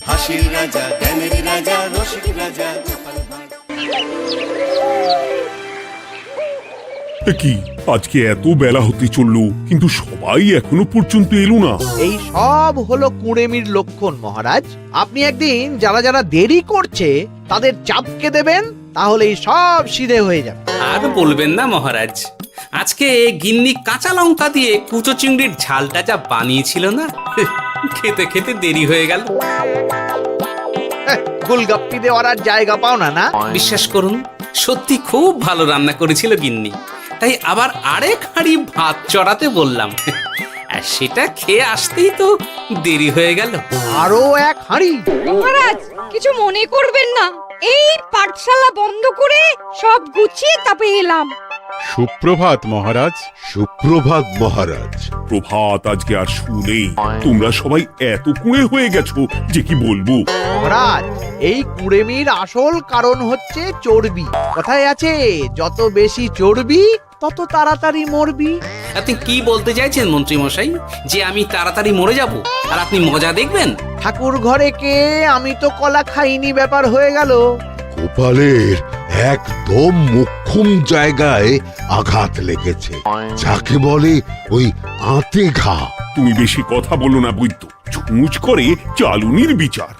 হাসির রাজা, জ্ঞানের রাজা, রসিক রাজা। কি আজকে এত বেলা হতে চললো, কিন্তু সবাই এখনো পর্যন্ত এলো না। এই সব হলো কুড়েমির লক্ষণ মহারাজ। আপনি একদিন যারা যারা দেরি করছে তাদের চাপকে দেবেন, তাহলেই সব সিধে হয়ে যাবে। আর বলবেন না মহারাজ, আজকে গিন্নি কাঁচা লঙ্কা দিয়ে কুচো চিংড়ির ঝালটা যা বানিয়েছিল না, খেতে খেতে দেরি হয়ে গেল। গোলগাপ্পি দেওয়ার আর জায়গা পাও না না? বিশ্বাস করুন, সত্যি খুব ভালো রান্না করেছিল গিন্নি, তাই আবার আরেক হাঁড়ি ভাত চড়াতে বললাম। আর সেটা খেয়ে আসতেই তো দেরি হয়ে গেল। আরো এক হাঁড়ি? মহারাজ কিছু মনে করবেন না, এই পাঠশালা বন্ধ করে সব গুছিয়ে তাপে এলাম। সুপ্রভাত মহারাজ। সুপ্রভাত মহারাজ। প্রভাত আজকে আর শুনেই, তোমরা সবাই এত কুঁড়ে হয়ে গেছো যে কি বলবো। মহারাজ, এই কুড়েমির আসল কারণ হচ্ছে চর্বি। কথায় আছে, যত বেশি চর্বি তত তাড়াতাড়ি মরবি। আপনি কি বলতে চাইছেন মন্ত্রী মশাই, যে আমি তাড়াতাড়ি মরে যাব আর আপনি মজা দেখবেন? ঠাকুর ঘরে কে, আমি তো কলা খাইনি ব্যাপার হয়ে গেল। গোপালের একদম মোক্ষম জায়গায় আঘাত লেগেছে, যাকে বলে ওই আঁতে ঘা। তুমি বেশি কথা বলো না বৈদ্য, ছুঁচ করে চালুনির বিচার।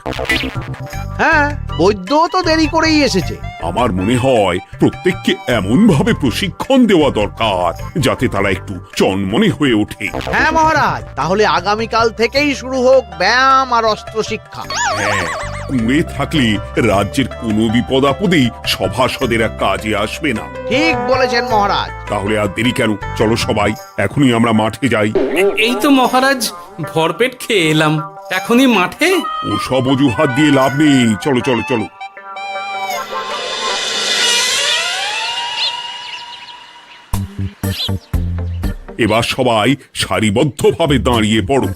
হ্যাঁ, বৈদ্য তো দেরি করেই এসেছে। আমার মনে হয় প্রত্যেককে এমন ভাবে প্রশিক্ষণ দেওয়া দরকার যাতে তারা একটু চনমনে হয়ে ওঠে। হ্যাঁ মহারাজ, তাহলে আগামীকাল থেকেই শুরু হোক ব্যায়াম আর অস্ত্র শিক্ষা। হ্যাঁ, কুঁড়ে থাকলে রাজ্যের কোনো বিপদ আপদেই সভাসদেরা কাজে আসবে না। ঠিক বলেছেন মহারাজ। তাহলে আর দেরি কেন, চলো সবাই এখনই আমরা মাঠে যাই। এই তো মহারাজ ভরপেট খেয়ে এলাম, এখনই মাঠে? ওসব অজুহাত দিয়ে লাভ নেই, চলো চলো চলো। এবার সবাই সারিবদ্ধভাবে দাঁড়িয়ে পড়ো।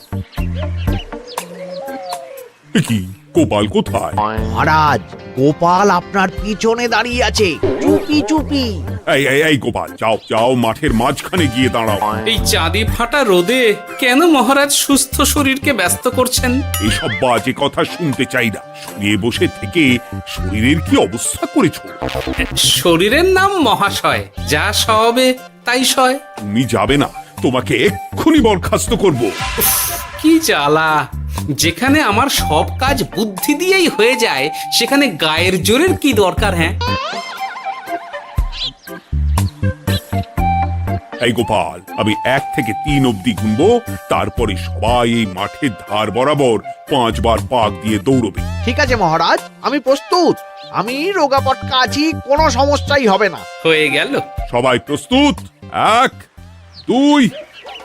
কি গোপাল কোথায়? মহারাজ, গোপাল আপনার পিছনে দাঁড়িয়ে আছে, চুপি চুপি। এই এই এই গোপাল, যাও যাও, মাঠের মাঝখানে গিয়ে দাঁড়াও। এই চাঁদি ফাটা রোদে কেন মহারাজ সুস্থ শরীরকে ব্যস্ত করছেন? এসব বাজে কথা শুনতে চাই না। শুয়ে বসে থেকে শরীরের কি অবস্থা করেছো? শরীরের নাম মহাশয়, যা সবে তাই সয়। তুমি যাবে না, তোমাকে এক্ষুনি বরখাস্ত করব। কি জ্বালা! যেখানে আমার সব কাজ বুদ্ধি দিয়েই হয়ে যায়, সেখানে গায়ের জোরের কি দরকার? হ্যাঁ, এই গোপাল, আমি 1 থেকে 3 অব্দি গুনবো, তারপরে সবাই এই মাঠের ধার বরাবর 5 বার পাক দিয়ে দৌড়বে। ঠিক আছে মহারাজ, আমি প্রস্তুত। আমি রোগা পটকা আছি, কোনো সমস্যাই হবে না। হয়ে গেল। সবাই প্রস্তুত? 1 2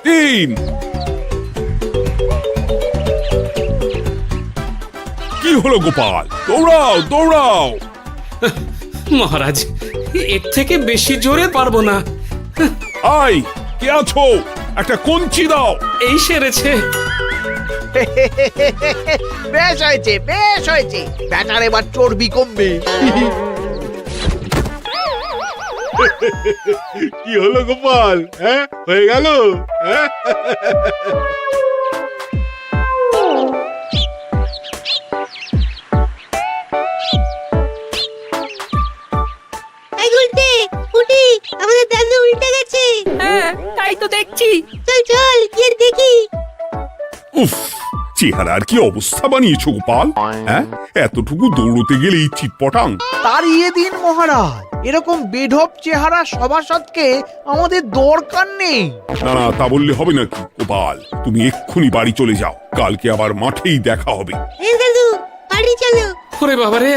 3। কি হলো গোপাল, দৌড়াও দৌড়াও। মহারাজ, এর থেকে বেশি জোরে পারবো না। আই, কে আছো? একটা কঞ্চি দাও। এই সেরেছে। বেশ হয়েছে, বেশ হয়েছে, ব্যাটার এবার চর্বি কমবে। কি হলো গোপাল, হ্যাঁ হয়ে গেল? হ্যাঁ এই উল্টে উঠি, আমাদের দাদু উল্টে গেছে। হ্যাঁ, তাই তো দেখছি। চল চল গিয়ে দেখি। উফ, চেহারার কি অবস্থা বানিয়েছো গোপাল, হ্যাঁ? এতটুকু দৌড়তে গেলেই চিটপটাং। তাড়িয়ে দিন মহারাজ, এরকম বেঢপ চেহারা সভাসদকে আমাদের দরকার নেই। না না, তা বললে হবে নাকি গোপাল, তুমি এক্ষুনি বাড়ি চলে যাও, কালকে আবার মাঠেই দেখা হবে। এই দাদু বাড়ি চলো। ওরে বাবারে!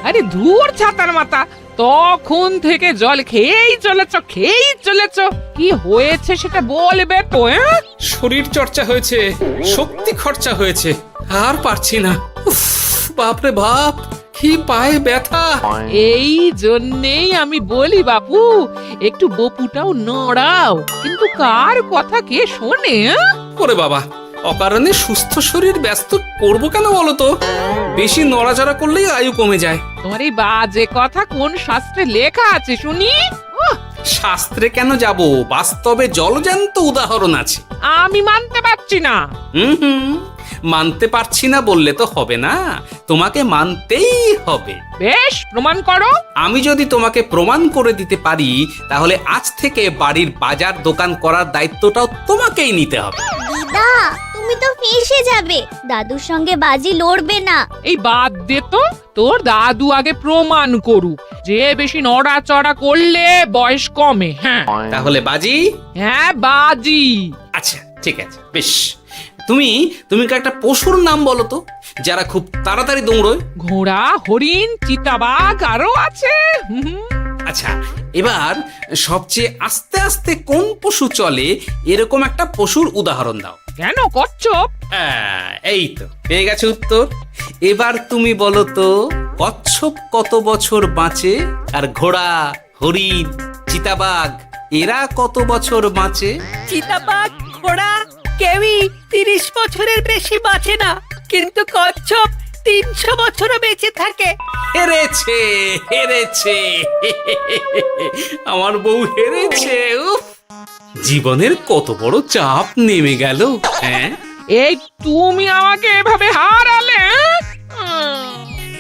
আরে ধুর ছাতার মাথা, তখন থেকে জল খেয়েই চলেছ। কি হয়েছে সেটা বলবে তো? শরীর চর্চা হয়েছে, শক্তি খরচা হয়েছে, আর পারছি না। উফ, বাপরে বাপ, কি পায়ে ব্যথা! এই জন্যেই আমি বলি বাপু, একটু বপুটাও নড়াও, কিন্তু কার কথা কে শোনে? ওরে বাবা, অকারণে সুস্থ শরীর ব্যস্ত করব কেন বলো তো? বেশি নড়াচড়া করলেই আয়ু কমে যায়। তোমার এই বাজে কথা কোন শাস্ত্রে লেখা আছে শুনি? শাস্ত্রে কেন যাব, বাস্তবে জলজ্যান্ত উদাহরণ আছে। আমি মানতে পারছি না। হুম, মানতে পারছি না বললে তো হবে না, তোমাকে মানতেই হবে। বেশ, প্রমাণ করো। আমি যদি তোমাকে প্রমাণ করে দিতে পারি, তাহলে আজ থেকে বাড়ির বাজার দোকান করার দায়িত্বটাও তোমাকেই নিতে হবে। দিদা, তুমি তো ফেঁসে যাবে, দাদুর সঙ্গে বাজি লড়বে না। এই বাদ দে তো, তোর দাদু আগে প্রমাণ করুক যে বেশি নড়াচড়া করলে বয়স কমে। হ্যাঁ তাহলে বাজি? হ্যাঁ, বাজি। আচ্ছা ঠিক আছে, বেশ। তুমি তুমি একটা পশুর নাম বলো তো, যারা খুব তাড়াতাড়ি দৌড়য়। ঘোড়া, হরিণ, চিতাবাঘ আরো আছে। হুম, আচ্ছা, এবার সবচেয়ে আস্তে আস্তে কোন পশু চলে, এরকম একটা পশুর উদাহরণ দাও। কেন কচ্ছপ? এই তো পেয়ে গেছে উত্তর। এবার তুমি বলো তো, কচ্ছপ কত বছর বাঁচে, আর ঘোড়া, হরিণ, চিতাবাঘ এরা কত বছর বাঁচে? চিতাবাঘ, ঘোড়া কেউই 30 বছরের বেশি বাঁচে না, কিন্তু কচ্ছপ 300 বছরও বেঁচে থাকে। হেরেছে, হেরেছে, আমার বউ হেরেছে। উফ, জীবনের কত বড় চাপ নেমে গেল। হ্যাঁ, এই তুমি আমাকে এভাবে হারালে?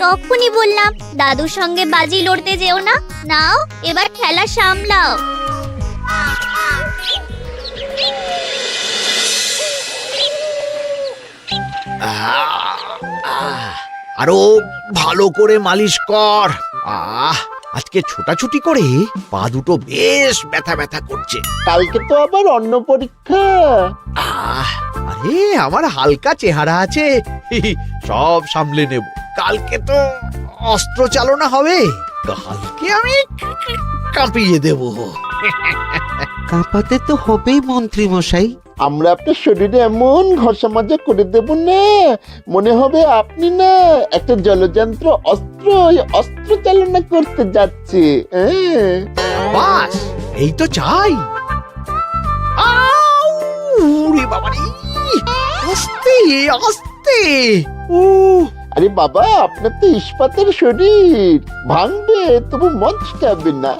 তখনই বললাম দাদুর সঙ্গে বাজি লড়তে যেও না। নাও এবার খেলা সামলাও। আরো ভালো করে মালিশ কর। আজকে ছোটাছুটি করে পা দুটো বেশ ব্যথা ব্যথা করছে। কালকে তো আবার অন্য পরীক্ষা। আরে আমার হালকা চেহারা আছে, সব সামলে নেব। কালকে তো অস্ত্র চালনা হবে, কালকে আমি কাঁপিয়ে দেব। কাঁপাতে তো হবেই মন্ত্রী মশাই। আমরা আপনার শরীরে এমন ঘষা মাজা করে দেব না, মনে হবে আপনি না একটা জলযন্ত্র অস্ত্র চালনা করতে যাচ্ছে। বাস এই তো চাই। বাবারে, আস্তে আস্তে। আরে বাবা, আপনার তো ইস্পাতের শরীর, ভাঙবে তবু মচকাবে না।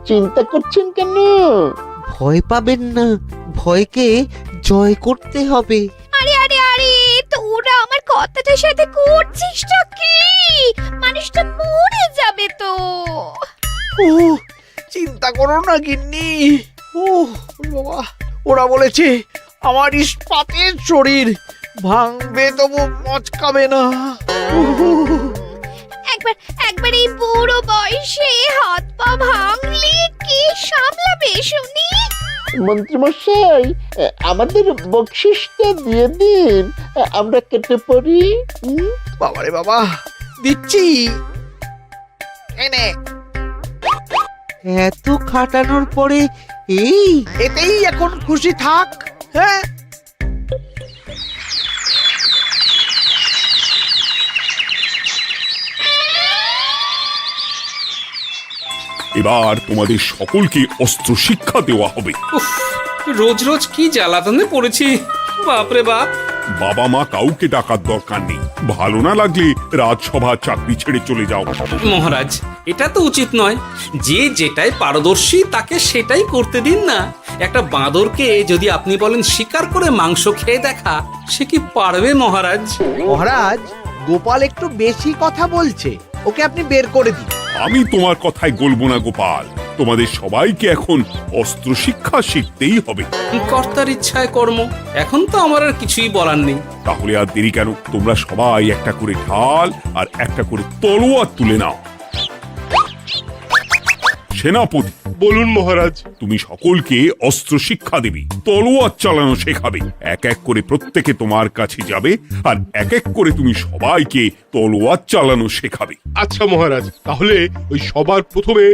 চিন্তা করছেন কেন? ভয় পাবেন না, ভয়কে জয় করতে হবে। আরে আরে আরে, তোরা আমার কথাটার সাথে করছিসটা কি? মানুষটা মরে যাবে তো। চিন্তা করো না গিন্নি। বাবা, ওরা বলেছে আমার ইস্পাতের শরীর, ভাঙবে তবু মচকাবে না। একবার এই বুড়ো বয়সে হাত পা ভাঙলে কি সামলাবে শুনি? মন্ত্রী মশাই, আমাদের বকশিসটা দিয়ে দিন, আমরা কেটে পড়ি। বাবারে বাবা, দিচ্ছি। এনে এত খাটানোর পরে এতেই এখন খুশি থাক। হ্যাঁ, এবার তোমাদের সকলকে অস্ত্র শিক্ষা দেওয়া হবে। উফ, রোজ রোজ কি জ্বালাতনে পড়েছি, বাপরে বাপ। বাবা মা কাউকে ডাকার দরকার নেই, ভালো না লাগলে রাজসভা চাকরি ছেড়ে চলে যাও। মহারাজ, এটা তো উচিত নয়। যে যেটাই পারদর্শী তাকে সেটাই করতে দিন না। একটা বাঁদরকে যদি আপনি বলেন শিকার করে মাংস খেয়ে দেখা, সে কি পারবে মহারাজ? মহারাজ, গোপাল একটু বেশি কথা বলছে, ওকে আপনি বের করে দিন। আমি তোমার কথায় গলবো না গোপাল, তোমাদের সবাইকে এখন অস্ত্র শিক্ষা শিখতেই হবে। কর্তার ইচ্ছায় কর্ম, এখন তো আমার আর কিছুই বলার নেই। তাহলে আর দেরি কেন, তোমরা সবাই একটা করে ঢাল আর একটা করে তলোয়ার তুলে নাও। সেনাপতি, বলুন মহারাজ। তুমি সকলকে অস্ত্র শিক্ষা দেবে, তলোয়ার চালানো শেখাবে। এক এক করে প্রত্যেকে তোমার কাছে যাবে আর এক এক করে তুমি সবাইকে তলোয়ার চালানো শেখাবে। আচ্ছা মহারাজ, তাহলে ওই সবার প্রথমে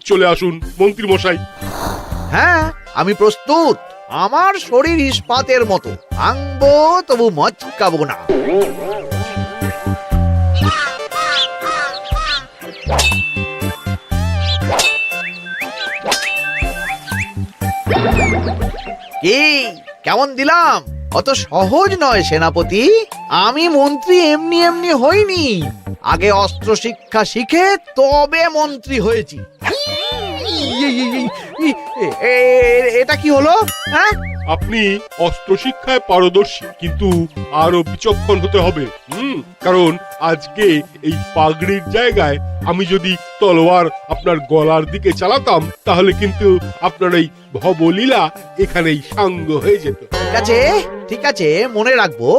চলে আসুন মন্ত্রী মশাই। হ্যাঁ, আমি প্রস্তুত। আমার শরীর ইস্পাতের মতো, ভাঙবো তবু মচকাবো না। কি কেমন দিলাম? অত সহজ নয় সেনাপতি। আমি মন্ত্রী এমনি এমনি হইনি, আগে অস্ত্র শিক্ষা শিখে তবে মন্ত্রী হয়েছি। এটা কি হলো? হ্যাঁ, আপনি অস্ত্র শিক্ষায় পারদর্শী, কিন্তু আরো বিচক্ষণ হতে হবে। কারণ আজকে এই পাগড়ির জায়গায় আমি যদি তলোয়ার আপনার গলার দিকে চালাতাম, তাহলে কিন্তু আপনার এই ভবলীলা এখানেই সাঙ্গ হয়ে যেত। ঠিক আছে ঠিক আছে, মনে রাখবো।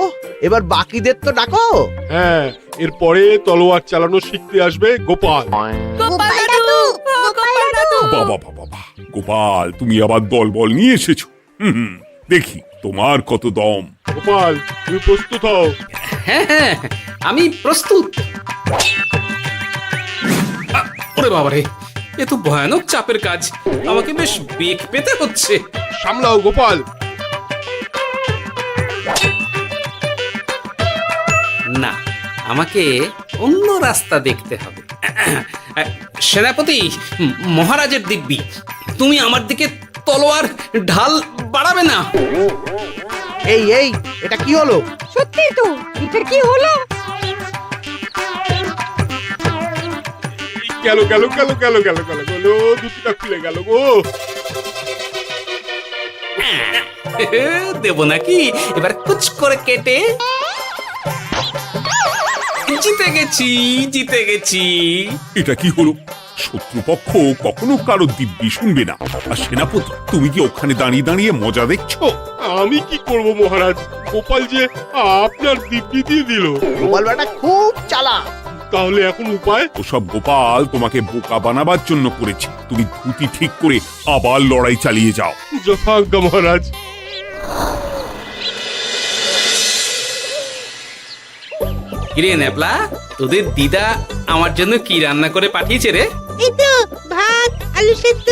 এবার বাকিদের তো ডাকো। হ্যাঁ, এরপরে তলোয়ার চালানো শিখতে আসবে গোপাল। গোপাল দাদু, গোপাল দাদু। বাবা বাবা বাবা, গোপাল তুমি আবার দল বল নিয়ে এসেছো। দেখি তোমার কত দম। গোপাল, তুমি প্রস্তুত হও। হ্যাঁ হ্যাঁ, আমি প্রস্তুত। ওরে বাবারে, এ তো ভয়ানক চাপের কাজ, আমাকে বেশ বেগ পেতে হচ্ছে। সামলাও গোপাল। না, আমাকে অন্য রাস্তা দেখতে হবে। সেনাপতি, মহারাজের দিব্যি, তুমি আমার দিকে তলোয়ার ঢাল বাড়াবে না। এই এই, এটা কি হলো? সত্যি তো, এটা কি হলো? গেল গেল গেল গেল গেল গেল গেল, দুটিটা খুলে গেল গো। দেব নাকি এবার কুচ করে কেটে? জিতে গেছি, জিতে গেছি। এটা কি হলো? শত্রুপক্ষ কখনো কারো দিব্যি শুনবে না। আর সেনাপতি, তুমি কি ওখানে দাঁড়িয়ে দাঁড়িয়ে মজা দেখছো? আমি কি করব মহারাজ, গোপাল যে আপনার দিব্যি দিয়ে দিল। গোপাল বেটা খুব চালাক। তাহলে এখন উপায়? ওসব গোপাল তোমাকে বোকা বানাবার জন্য করেছে। তুমি ধুতি ঠিক করে আবার লড়াই চালিয়ে যাও। যথাজ্ঞা মহারাজ। কিরে ন্যাপলা, তোদের দিদা আমার জন্য কি রান্না করে পাঠিয়েছে রে? এই তো ভাত, আলু সেদ্ধ,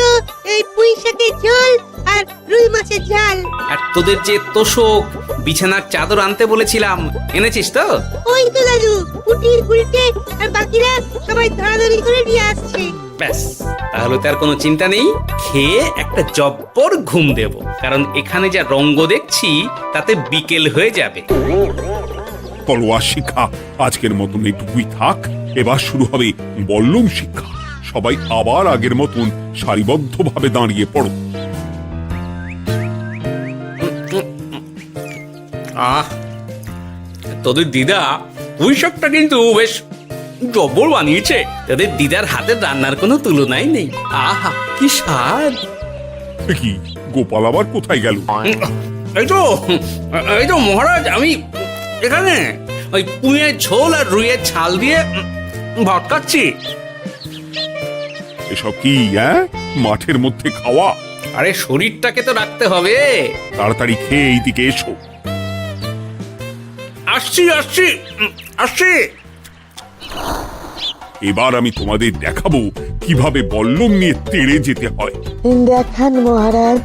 এই পুঁই শাকের ঝোল আর রুই মাছের ঝাল। আর তোদের যে তোষক, বিছানার চাদর আনতে বলেছিলাম, এনেছিস তো? ওই তো দাদু, কুটির গুলটে আর বাকিরা সবাই ধরাধরি করে নিয়ে আসছে। ব্যাস, তাহলে তার কোনো চিন্তা নেই। খেয়ে একটা জব্বর ঘুম দেব, কারণ এখানে যা রঙ্গ দেখছি তাতে বিকেল হয়ে যাবে। তলোয়ার শিক্ষা আজকের মতন এইটুকুই থাক। এবার শুরু হবে বল্লম শিক্ষা। সবাই আবার আগের মতন সারিবদ্ধভাবে দাঁড়িয়ে পড়ো। আহ, তোদের দিদা পুঁই শাকটা কিন্তু বেশ জব্বর বানিয়েছে। তোদের দিদার হাতের রান্নার কোনো তুলনাই নেই। আহা, কি স্বাদ! কি গোপাল আবার কোথায় গেল? এই তো মহারাজ, আমি এখানে ওই পুঁইয়ের ঝোল আর রুইয়ের ছাল দিয়ে ভাত খাচ্ছি। এসব কি মাঠের মধ্যে খাওয়া? আরে শরীরটাকে তো রাখতে হবে। তাড়াতাড়ি খেয়ে এইদিকে এসো। আসছি আসছি আসছি। এবার আমি তোমাদের দেখাবো কিভাবে বল্লম নিয়ে তেড়ে যেতে হয়। দেখান মহারাজ।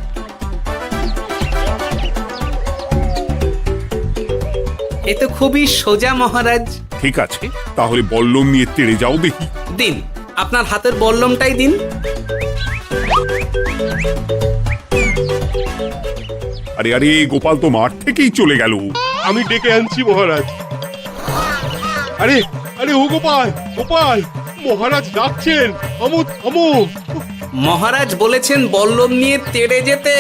এ তো খুবই সোজা মহারাজ। ঠিক আছে, তাহলে বল্লম নিয়ে তেড়ে যাও দেখি। দিন, আপনার হাতের বল্লমটাই দিন। আরে আরে, গোপাল তো মাঠ থেকেই চলে গেল। আমি ডেকে আনছি মহারাজ। আরে আরে, ও গোপাল, গোপাল, মহারাজ ডাকছেন। থামো থামো। মহারাজ বলেছেন বল্লম নিয়ে তেড়ে যেতে।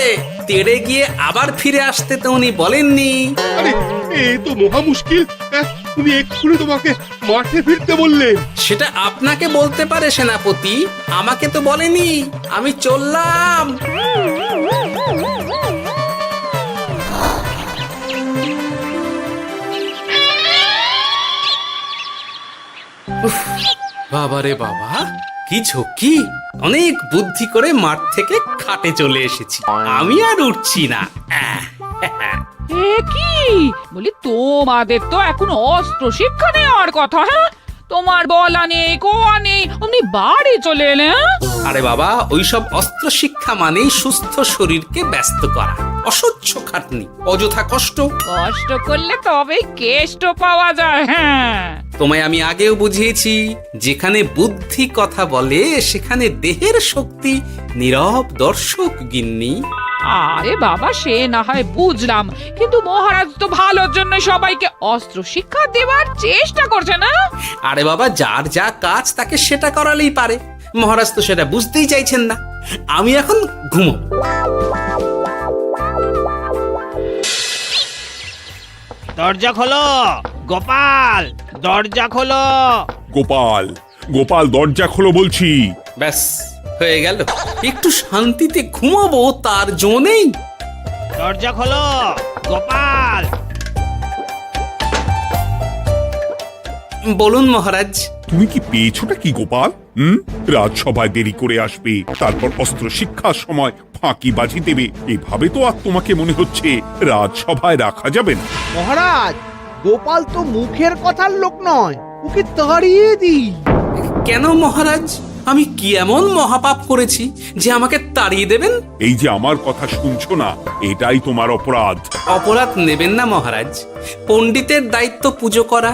তেড়ে গিয়ে আবার ফিরে আসতে তো উনি বলেননি। আরে, এ তো মহা মুশকিল। উনি এক্ষুনি তোমাকে মাঠে ফিরতে বললেন। সেটা আপনাকে বলতে পারে সেনাপতি, আমাকে তো বলেনি। আমি চললাম। বাবা রে বাবা, কি ঝক্কি! অনেক বুদ্ধি করে মাঠ থেকে খাটে চলে এসেছি। আমি আর উঠছি না। এ কি বলি, তোমাদের তো এখন অস্ত্র শিক্ষা নেওয়ার কথা। হ্যাঁ, তোমার বলা নেই, কোয়া নেই, অমনি বাড়ি চলে এলে। আরে বাবা, ওইসব অস্ত্র শিক্ষা মানেই সুস্থ শরীরকে ব্যস্ত করা, অসহ্য খাটনি, অযথা কষ্ট। কষ্ট করলে তবেই কেষ্ট পাওয়া যায়। হ্যাঁ, তোমায় আমি আগেও বুঝিয়েছি, যেখানে বুদ্ধি কথা বলে সেখানে দেহের শক্তি নীরব দর্শক গিন্নি। আরে বাবা, সে না হয় বুঝলাম, কিন্তু মহারাজ তো ভালোর জন্য সবাইকে অস্ত্র শিক্ষা দেওয়ার চেষ্টা করছে না? আরে বাবা, যার যা কাজ তাকে সেটা করালেই পারে। মহারাজ তো সেটা বুঝতেই চাইছেন না। আমি এখন ঘুমো। দরজা খোলো গোপাল, দরজা খোলো। গোপাল, গোপাল দরজা খোলো বলছি। ব্যাস হয়ে গেল। একটু শান্তিতে ঘুমাবো তার জো নেই। দরজা খোলো গোপাল। বলুন মহারাজ। তুমি কি পেয়েছোটা কি গোপাল? রাজসভায় দেরি করে আসবে, তারপর অস্ত্র শিক্ষার সময় ফাঁকিবাজি দেবে, এভাবে তো আর তোমাকে মনে হচ্ছে রাজসভায় রাখা যাবে না। মহারাজ, গোপাল তো মুখের কথার লোক নয়, ওকে তাড়িয়ে দিই। কেন মহারাজ? আমি কি এমন মহাপাপ করেছি যে আমাকে তাড়িয়ে দেবেন? এই যে আমার কথা শুনছো না, এটাই তোমার অপরাধ। অপরাধ নেবেন না মহারাজ। পণ্ডিতের দায়িত্ব পুজো করা,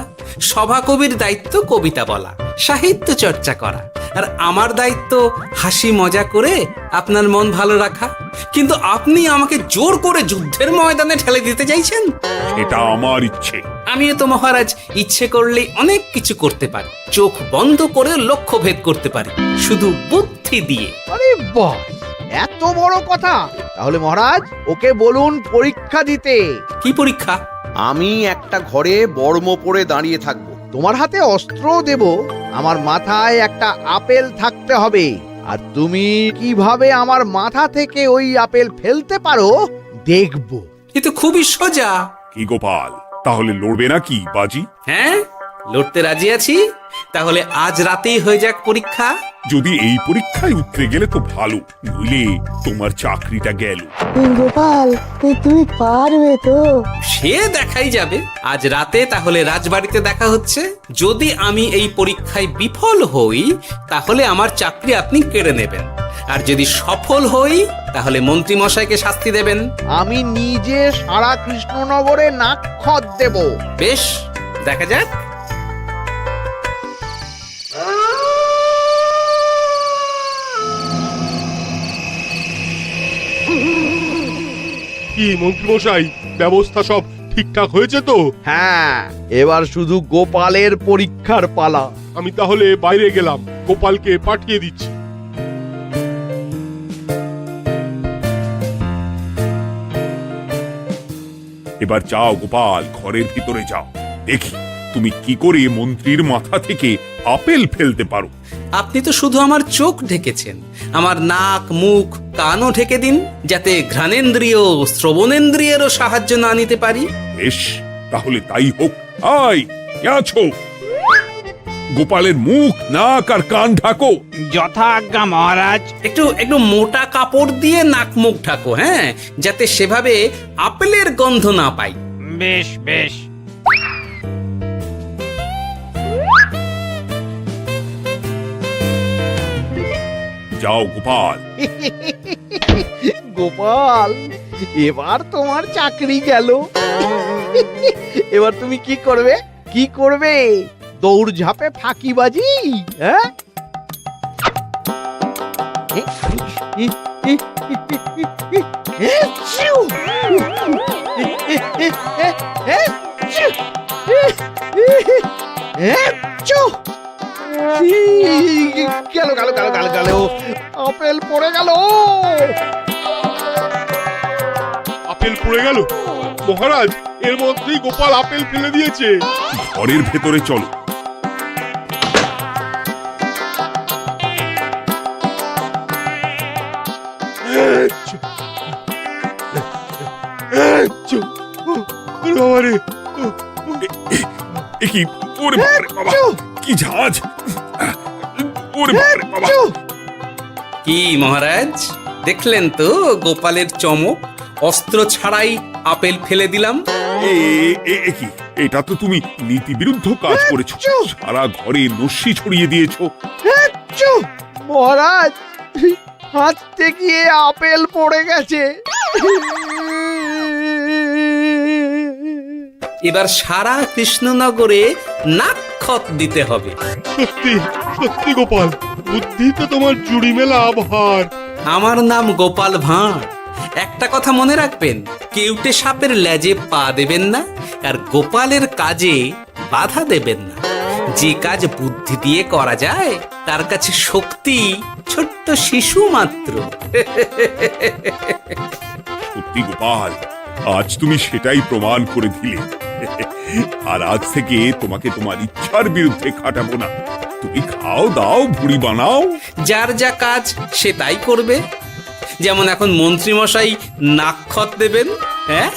সভাকবির দায়িত্ব কবিতা বলা, সাহিত্য চর্চা করা, আর আমার দায়িত্ব হাসি মজা করে আপনার মন ভালো রাখা। কিন্তু আপনি আমাকে জোর করে যুদ্ধের ময়দানে ঠেলে দিতে চাইছেন। এটা আমার ইচ্ছে। আমিও তো মহারাজ ইচ্ছে করলেই অনেক কিছু করতে পারি। চোখ বন্ধ করে লক্ষ্য ভেদ করতে পারি, শুধু বুদ্ধি দিয়ে। আরে বাহ, এত বড় কথা! তাহলে মহারাজ, ওকে বলুন পরীক্ষা দিতে। কি পরীক্ষা? আমি একটা ঘরে বর্ম পরে দাঁড়িয়ে থাকবো, তোমার হাতে অস্ত্র দেব, আমার মাথায় একটা আপেল থাকতে হবে, আর তুমি কিভাবে আমার মাথা থেকে ওই আপেল ফেলতে পারো দেখবো। এ তো খুবই সোজা। কি গোপাল, তাহলে লড়বে নাকি বাজি? হ্যাঁ, লড়তে রাজি আছি। তাহলে আজ রাতেই হয়ে যাক পরীক্ষা। যদি এই পরীক্ষায় উতরে গেলে তো ভালো, নইলে তোমার চাকরিটা গেল। গোপাল, তুমি পারবে তো? সে দেখাই যাবে। আজ রাতে তাহলে রাজবাড়িতে দেখা হচ্ছে। যদি আমি এই পরীক্ষায় বিফল হই, তাহলে আমার চাকরি আপনি কেড়ে নেবেন, আর যদি সফল হই তাহলে মন্ত্রী মশাইকে শাস্তি দেবেন। আমি নিজে সারা কৃষ্ণনগরে নাক্ষত দেব। বেশ, দেখা যাক। কি মন্ত্রীমশাই, ব্যবস্থা সব ঠিকঠাক হয়েছে তো? হ্যাঁ, এবার শুধু গোপালের পরীক্ষার পালা। আমি তাহলে বাইরে গেলাম, গোপালকে পাঠিয়ে দিচ্ছি। এবার যাও গোপাল, ঘরের ভিতরে যাও, দেখি তুমি কি করে মন্ত্রীর মাথা থেকে আপেল ফেলতে পারো। আপনি তো শুধু আমার চোখ ঢেকেছেন, আমার নাক, মুখ, কানও ঢেকে দিন, যাতে ঘ্রাণেন্দ্রিয়, শ্রবণেন্দ্রিয়েরও সাহায্য না নিতে পারি। বেশ, তাহলে তাই হোক। আয়, কে আছো? গোপালের মুখ, নাক আর কান ঢাকো। যথা আজ্ঞা মহারাজ। একটু মোটা কাপড় দিয়ে নাক মুখ ঢাকো, হ্যাঁ, যাতে সেভাবে আপেলের গন্ধ না পাই। বেশ বেশ। যাও গোপাল। গোপাল, এবার তোমার চাকরি গেল। এবার তুমি কি করবে? কি করবে? দৌড় ঝাঁপে ফাঁকিবাজি? হ্যাঁ, গেল গেল গেল গেল গেল, আপেল পড়ে গেল। আপেল পড়ে গেল? মহারাজ, এর মধ্যেই গোপাল আপেল ফেলে দিয়েছে। ঘরের ভেতরে চলো। কি ওরে বাবারে বাবা, কি ঝাঁজ! ওরে বাবারে বাবা। কি মহারাজ, দেখলেন তো গোপালের চমক? অস্ত্র ছাড়াই আপেল ফেলে দিলাম। কি, এটা তো তুমি নীতি বিরুদ্ধ কাজ করেছো। সারা ঘরে নস্যি ছড়িয়ে দিয়েছো। মহারাজ, হাত থেকে আপেল পড়ে গেছে। এবার সারা কৃষ্ণনগরে নাক্ষত দিতে হবে। সত্যি সত্যি গোপাল, বুদ্ধি তো তোমার জুড়ি মেলা আভার। আমার নাম গোপাল ভাঁড়, একটা কথা মনে রাখবেন, কেউটে সাপের লেজে পা দেবেন না, আর গোপালের কাজে বাধা দেবেন না। যে কাজ বুদ্ধি দিয়ে করা যায় তার কাছে শক্তি ছোট্ট শিশু মাত্র। সত্যি গোপাল, আজ তুমি সেটাই প্রমাণ করে দিলে। আর আজ থেকে তোমাকে তোমার ইচ্ছার বিরুদ্ধে খাটাবো না। তুমি খাও দাও, ভুড়ি বানাও। যার যা কাজ সে তাই করবে। যেমন এখন মন্ত্রী মশাই নাক্ষত দেবেন। হ্যাঁ,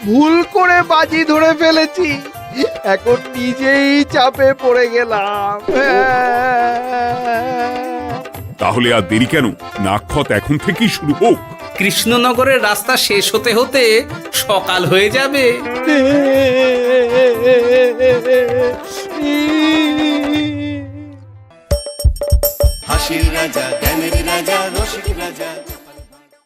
ভুল করে বাজি ধরে ফেলেছি, এখন নিজেই চাপে পড়ে গেলাম। তাহলে আর দেরি কেন? নাক্ষত এখন থেকেই শুরু হোক। কৃষ্ণনগরের রাস্তা শেষ হতে হতে সকাল হয়ে যাবে। হাসির রাজা জ্ঞানের রাজা রসিক রাজা